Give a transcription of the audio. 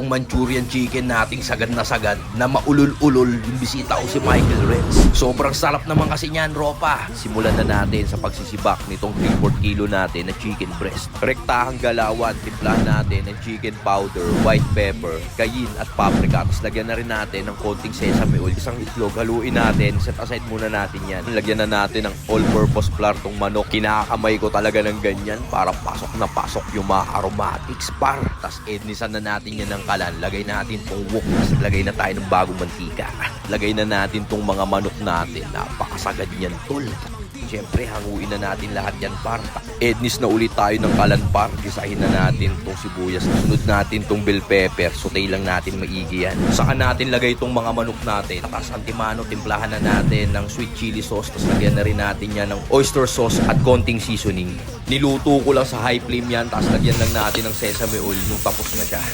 tong Manchurian chicken nating sagad na maulol-ulol yung bisita ko si Michael Renz. Sobrang sarap naman kasi niyan, ropa. Simulan na natin sa pagsisibak nitong 3/4 kilo natin na chicken breast. Rektahang galawan, timplahan natin ng chicken powder, white pepper, cayenne at paprika. Tapos lagyan na rin natin ng konting sesame oil, isang itlog, haluin natin, set aside muna natin yan. Lagyan na natin ng all-purpose flour tong manok. Kinakamay ko talaga ng ganyan para pasok na pasok yung mga aromatics, par. Tapos ednisan na natin yan ng kalan. Lagay natin tong wok. Tapos lagay na tayo ng bagong mantika. Lagay na natin tong mga manok natin. Napakasagad yan, tol. Siyempre, hanguin na natin lahat yan, par. Ednis na ulit tayo ng kalan, par. Gisahin na natin tong sibuyas. Sunod natin tong bell pepper. Sautay lang natin maigi yan. Saka natin lagay tong mga manok natin. Tapos antimano, timplahan na natin ng sweet chili sauce. Tapos lagyan na rin natin yan ng oyster sauce at konting seasoning. Niluto ko lang sa high flame yan. Tapos lagyan lang natin ng sesame oil nung tapos na siya.